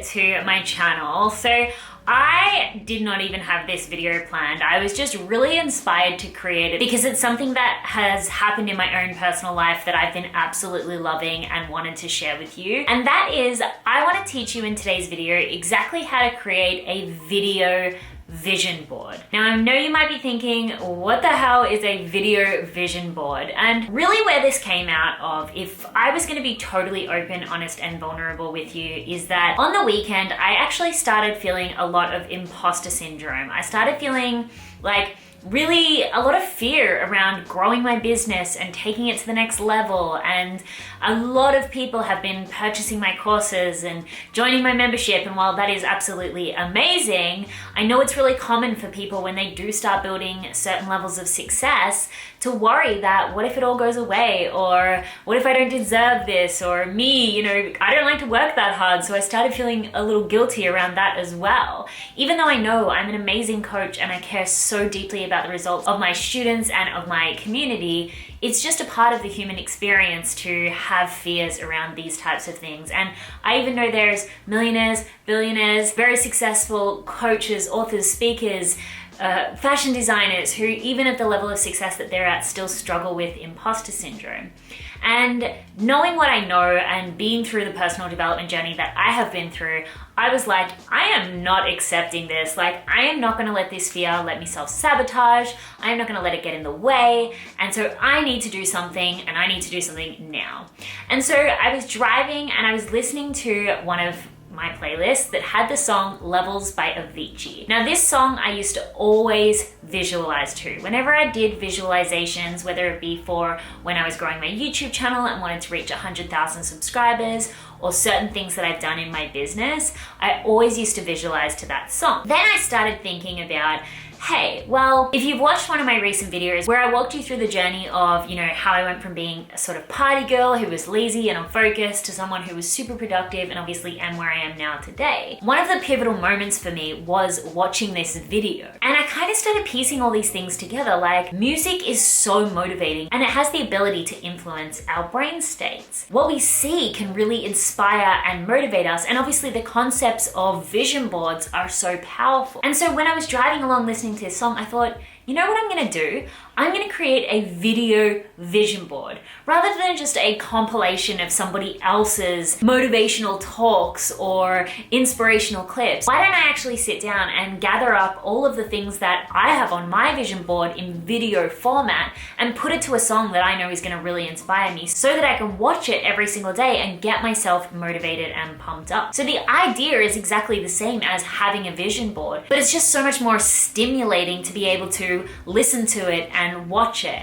to my channel. So I did not even have this video planned. I was just really inspired to create it because it's something that has happened in my own personal life that I've been absolutely loving and wanted to share with you. And that is, I want to teach you in today's video exactly how to create a video vision board. Now, I know you might be thinking, what the hell is a video vision board? And really where this came out of, if I was going to be totally open, honest, and vulnerable with you, is that on the weekend, I actually started feeling a lot of imposter syndrome. I started feeling like really a lot of fear around growing my business and taking it to the next level. And a lot of people have been purchasing my courses and joining my membership. And while that is absolutely amazing, I know it's really common for people when they do start building certain levels of success to worry that what if it all goes away? Or what if I don't deserve this? Or me, I don't like to work that hard. So I started feeling a little guilty around that as well. Even though I know I'm an amazing coach and I care so deeply about the results of my students and of my community, it's just a part of the human experience to have fears around these types of things. And I even know there's millionaires, billionaires, very successful coaches, authors, speakers, fashion designers who, even at the level of success that they're at, still struggle with imposter syndrome. And knowing what I know and being through the personal development journey that I have been through, I was like, I am not accepting this. Like, I am not gonna let this fear let me self-sabotage. I am not gonna let it get in the way. And so I need to do something, and I need to do something now. And so I was driving and I was listening to one of my playlist that had the song Levels by Avicii. Now, this song I used to always visualize to. Whenever I did visualizations, whether it be for when I was growing my YouTube channel and wanted to reach 100,000 subscribers, or certain things that I've done in my business, I always used to visualize to that song. Then I started thinking about, hey, well, if you've watched one of my recent videos where I walked you through the journey of, how I went from being a sort of party girl who was lazy and unfocused to someone who was super productive and obviously am where I am now today. One of the pivotal moments for me was watching this video. And I kind of started piecing all these things together. Like, music is so motivating and it has the ability to influence our brain states. What we see can really inspire and motivate us. And obviously the concepts of vision boards are so powerful. And so when I was driving along listening to this song, I thought, you know what I'm gonna do? I'm gonna create a video vision board rather than just a compilation of somebody else's motivational talks or inspirational clips. Why don't I actually sit down and gather up all of the things that I have on my vision board in video format and put it to a song that I know is gonna really inspire me so that I can watch it every single day and get myself motivated and pumped up. So the idea is exactly the same as having a vision board, but it's just so much more stimulating to be able to listen to it and watch it.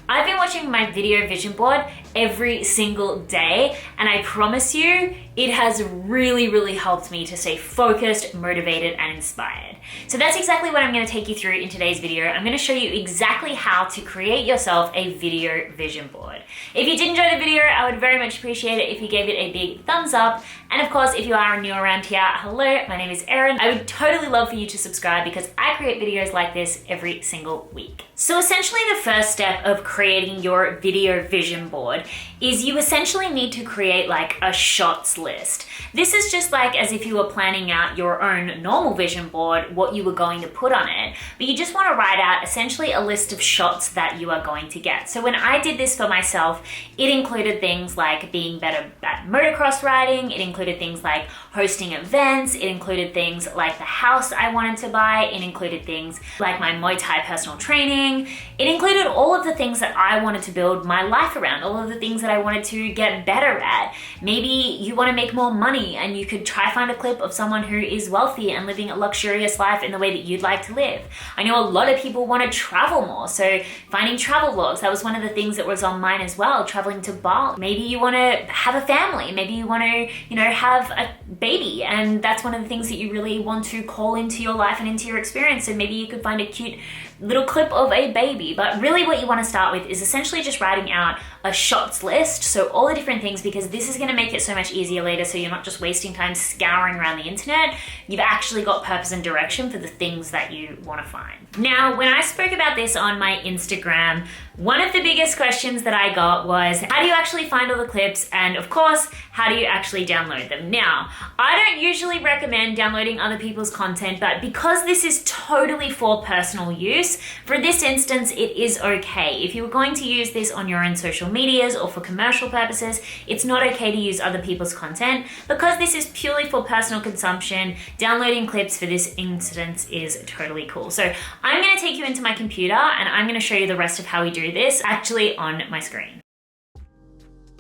I've been watching my video vision board every single day, and I promise you, it has really, really helped me to stay focused, motivated, and inspired. So that's exactly what I'm gonna take you through in today's video. I'm gonna show you exactly how to create yourself a video vision board. If you did enjoy the video, I would very much appreciate it if you gave it a big thumbs up. And of course, if you are new around here, hello, my name is Erin. I would totally love for you to subscribe because I create videos like this every single week. So essentially the first step of creating your video vision board is you essentially need to create like a shots list. This is just like as if you were planning out your own normal vision board, what you were going to put on it, but you just want to write out essentially a list of shots that you are going to get. So when I did this for myself, it included things like being better at motocross riding, it included things like hosting events, it included things like the house I wanted to buy, it included things like my Muay Thai personal training, it included all of the things that I wanted to build my life around, all of the things that I wanted to get better at. Maybe you want to make more money and you could try find a clip of someone who is wealthy and living a luxurious life in the way that you'd like to live. I know a lot of people want to travel more, so finding travel vlogs, that was one of the things that was on mine as well, traveling to Bali. Maybe you want to have a family, maybe you want to, have a baby, and that's one of the things that you really want to call into your life and into your experience. So maybe you could find a cute little clip of a baby. But really what you want to start with is essentially just writing out a shots list, so all the different things, because this is going to make it so much easier later, so you're not just wasting time scouring around the internet. You've actually got purpose and direction for the things that you want to find. Now, when I spoke about this on my Instagram, one of the biggest questions that I got was, how do you actually find all the clips? And of course, how do you actually download them? Now, I don't usually recommend downloading other people's content, but because this is totally for personal use, for this instance, it is okay. If you were going to use this on your own social medias or for commercial purposes, it's not okay to use other people's content. Because this is purely for personal consumption, downloading clips for this instance is totally cool. So I'm going to take you into my computer and I'm going to show you the rest of how we do this actually on my screen.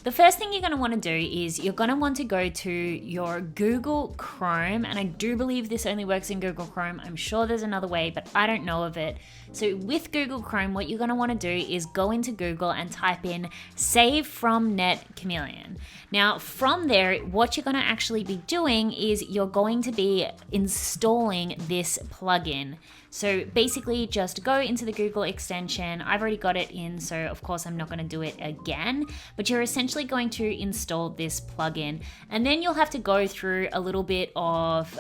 The first thing you're going to want to do is you're going to want to go to your Google Chrome, and I do believe this only works in Google Chrome. I'm sure there's another way, but I don't know of it. So with Google Chrome, what you're going to want to do is go into Google and type in Save from Net Chameleon. Now, from there, what you're going to actually be doing is you're going to be installing this plugin. So basically just go into the Google extension. I've already got it in, so of course I'm not going to do it again, but you're essentially going to install this plugin, and then you'll have to go through a little bit of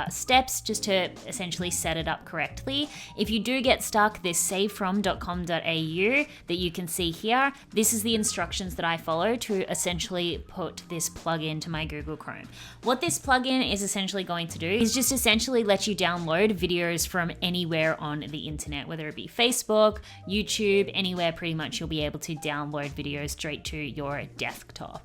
steps just to essentially set it up correctly. If you do get stuck, this savefrom.com.au that you can see here, this is the instructions that I follow to essentially put this plugin to my Google Chrome. What this plugin is essentially going to do is just essentially let you download videos from anywhere on the internet, whether it be Facebook, YouTube, anywhere pretty much you'll be able to download videos straight to your desktop.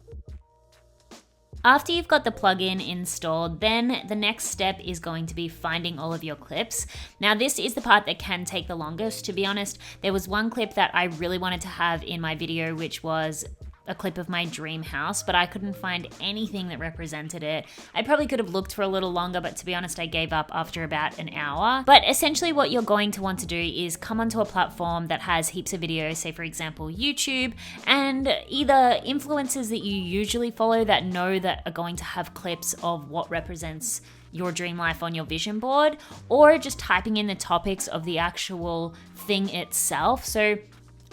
After you've got the plugin installed, then the next step is going to be finding all of your clips. Now, this is the part that can take the longest. To be honest, there was one clip that I really wanted to have in my video, which was a clip of my dream house, but I couldn't find anything that represented it. I probably could have looked for a little longer, but to be honest, I gave up after about an hour. But essentially what you're going to want to do is come onto a platform that has heaps of videos, say for example, YouTube, and either influencers that you usually follow that know that are going to have clips of what represents your dream life on your vision board, or just typing in the topics of the actual thing itself. So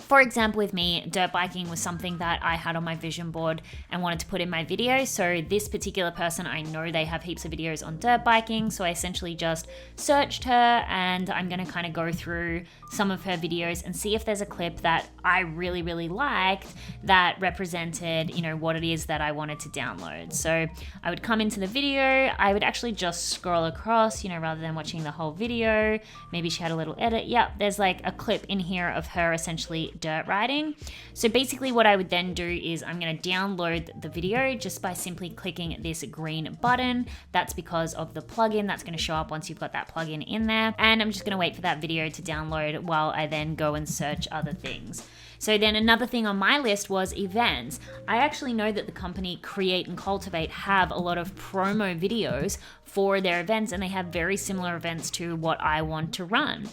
for example, with me, dirt biking was something that I had on my vision board and wanted to put in my video. So this particular person, I know they have heaps of videos on dirt biking. So I essentially just searched her, and I'm going to kind of go through some of her videos and see if there's a clip that I really, really liked that represented, you know, what it is that I wanted to download. So I would come into the video, I would actually just scroll across, you know, rather than watching the whole video. Maybe she had a little edit. Yep, there's like a clip in here of her essentially dirt riding. So basically what I would then do is I'm going to download the video just by simply clicking this green button. That's because of the plugin that's going to show up once you've got that plugin in there. And I'm just going to wait for that video to download while I then go and search other things. So then another thing on my list was events. I actually know that the company Create and Cultivate have a lot of promo videos for their events, and they have very similar events to what I want to run.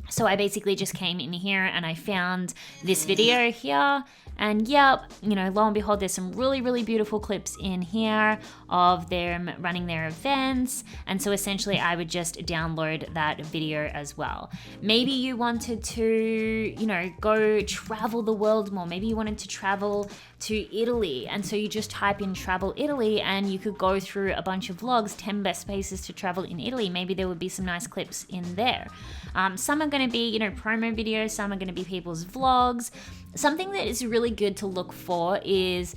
So I basically just came in here and I found this video here, and yep, you know, lo and behold, there's some really, really beautiful clips in here of them running their events. And so essentially I would just download that video as well. Maybe you wanted to, you know, go travel the world more. Maybe you wanted to travel to Italy, and so you just type in travel Italy and you could go through a bunch of vlogs, 10 best places to travel in Italy. Maybe there would be some nice clips in there. Some are going to be, you know, promo videos, some are going to be people's vlogs. Something that is really good to look for is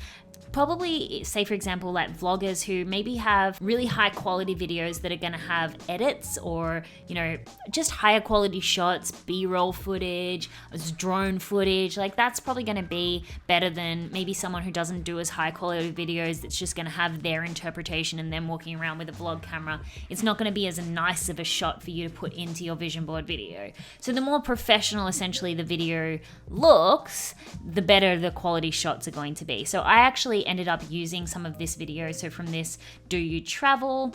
probably, say for example, like vloggers who maybe have really high quality videos that are going to have edits, or, you know, just higher quality shots, B-roll footage, drone footage. Like that's probably going to be better than maybe someone who doesn't do as high quality videos that's just going to have their interpretation and them walking around with a vlog camera. It's not going to be as nice of a shot for you to put into your vision board video. So the more professional essentially the video looks, the better the quality shots are going to be. So I actually ended up using some of this video. So from this Do You Travel,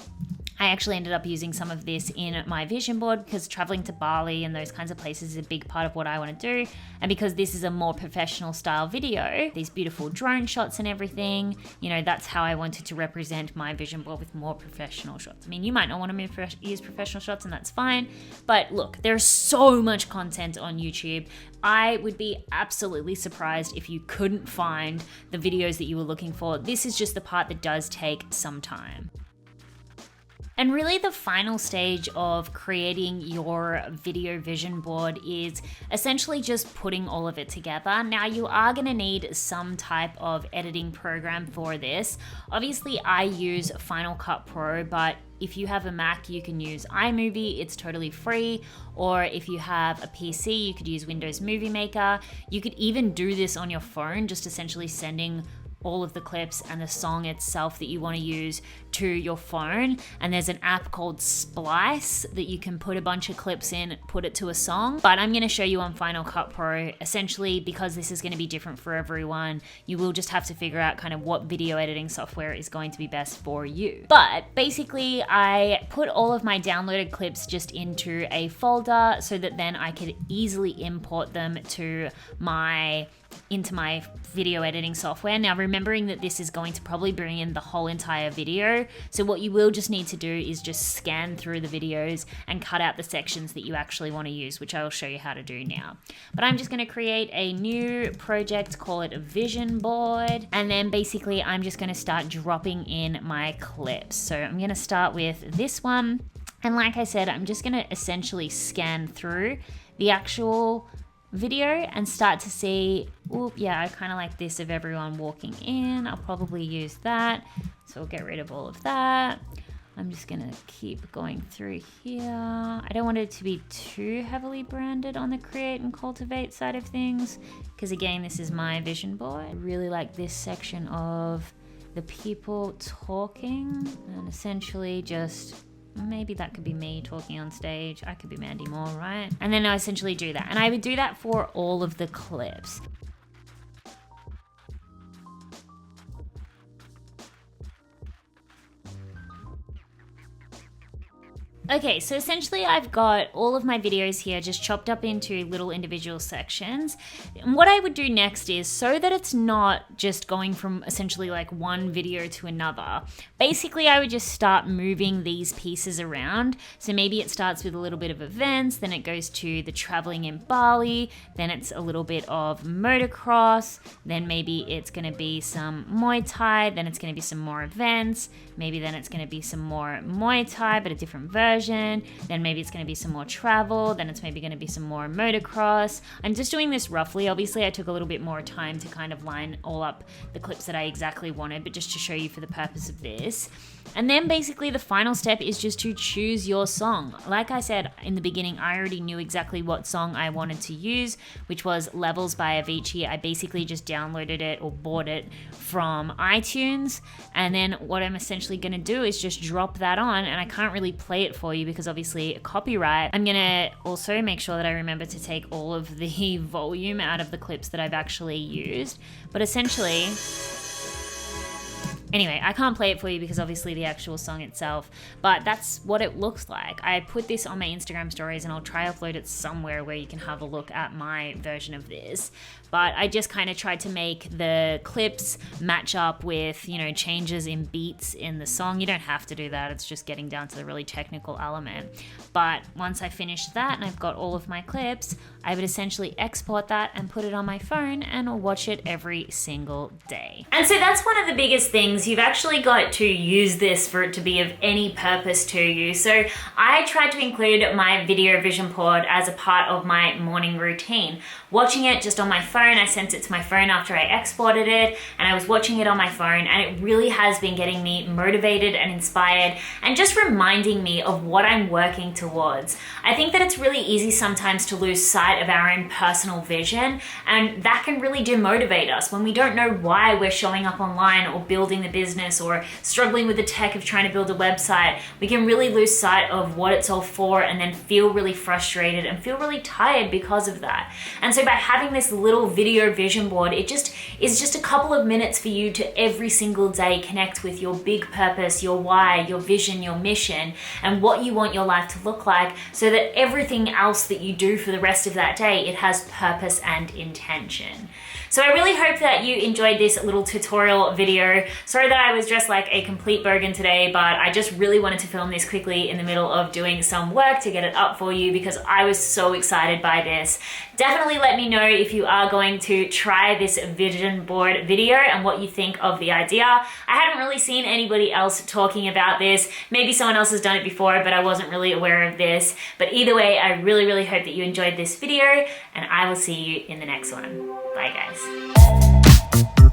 I actually ended up using some of this in my vision board because traveling to Bali and those kinds of places is a big part of what I want to do. And because this is a more professional style video, these beautiful drone shots and everything, you know, that's how I wanted to represent my vision board with more professional shots. I mean, you might not want to use professional shots and that's fine, but look, there's so much content on YouTube. I would be absolutely surprised if you couldn't find the videos that you were looking for. This is just the part that does take some time. And really the final stage of creating your video vision board is essentially just putting all of it together. Now you are going to need some type of editing program for this. Obviously I use Final Cut Pro, but if you have a Mac, you can use iMovie, it's totally free. Or if you have a PC, you could use Windows Movie Maker. You could even do this on your phone, just essentially sending all of the clips and the song itself that you want to use to your phone. And there's an app called Splice that you can put a bunch of clips in, put it to a song. But I'm going to show you on Final Cut Pro. Essentially, because this is going to be different for everyone, you will just have to figure out kind of what video editing software is going to be best for you. But basically, I put all of my downloaded clips just into a folder so that then I could easily import them into my video editing software. Now, remembering that this is going to probably bring in the whole entire video, so what you will just need to do is just scan through the videos and cut out the sections that you actually want to use, which I will show you how to do now. But I'm just going to create a new project, call it a vision board, and then basically I'm just going to start dropping in my clips. So I'm going to start with this one, and like I said, I'm just going to essentially scan through the actual video and start to see, oop, yeah, I kind of like this of everyone walking in. I'll probably use that. So we'll get rid of all of that. I'm just gonna keep going through here. I don't want it to be too heavily branded on the create and cultivate side of things, because again, this is my vision board. I really like this section of the people talking, and essentially just maybe that could be me talking on stage. I could be Mandy Moore, right? And then I essentially do that. And I would do that for all of the clips. Okay, so essentially I've got all of my videos here just chopped up into little individual sections. And what I would do next is, so that it's not just going from essentially like one video to another, basically I would just start moving these pieces around. So maybe it starts with a little bit of events, then it goes to the traveling in Bali, then it's a little bit of motocross, then maybe it's gonna be some Muay Thai, then it's gonna be some more events, maybe then it's gonna be some more Muay Thai, but a different version. Then maybe it's going to be some more travel, then it's maybe going to be some more motocross. I'm just doing this roughly. Obviously I took a little bit more time to kind of line all up the clips that I exactly wanted, but just to show you for the purpose of this. And then basically the final step is just to choose your song. Like I said in the beginning, I already knew exactly what song I wanted to use, which was Levels by Avicii. I basically just downloaded it or bought it from iTunes, and then what I'm essentially going to do is just drop that on, and I can't really play it for you because obviously copyright. I'm gonna also make sure that I remember to take all of the volume out of the clips that I've actually used, but essentially, anyway, I can't play it for you because obviously the actual song itself, but that's what it looks like. I put this on my Instagram stories and I'll try upload it somewhere where you can have a look at my version of this. But I just kind of tried to make the clips match up with, you know, changes in beats in the song. You don't have to do that. It's just getting down to the really technical element. But once I finished that and I've got all of my clips, I would essentially export that and put it on my phone and watch it every single day. And so that's one of the biggest things. You've actually got to use this for it to be of any purpose to you. So I tried to include my video vision board as a part of my morning routine. Watching it just on my phone, I sent it to my phone after I exported it, and I was watching it on my phone, and it really has been getting me motivated and inspired and just reminding me of what I'm working towards. I think that it's really easy sometimes to lose sight of our own personal vision, and that can really demotivate us when we don't know why we're showing up online or building the a business or struggling with the tech of trying to build a website, we can really lose sight of what it's all for and then feel really frustrated and feel really tired because of that. And so by having this little video vision board, it just is just a couple of minutes for you to every single day connect with your big purpose, your why, your vision, your mission, and what you want your life to look like, so that everything else that you do for the rest of that day, it has purpose and intention. So I really hope that you enjoyed this little tutorial video. Sorry that I was dressed like a complete bogan today, but I just really wanted to film this quickly in the middle of doing some work to get it up for you because I was so excited by this. Definitely let me know if you are going to try this vision board video and what you think of the idea. I hadn't really seen anybody else talking about this. Maybe someone else has done it before, but I wasn't really aware of this. But either way, I really, really hope that you enjoyed this video, and I will see you in the next one. Bye, guys.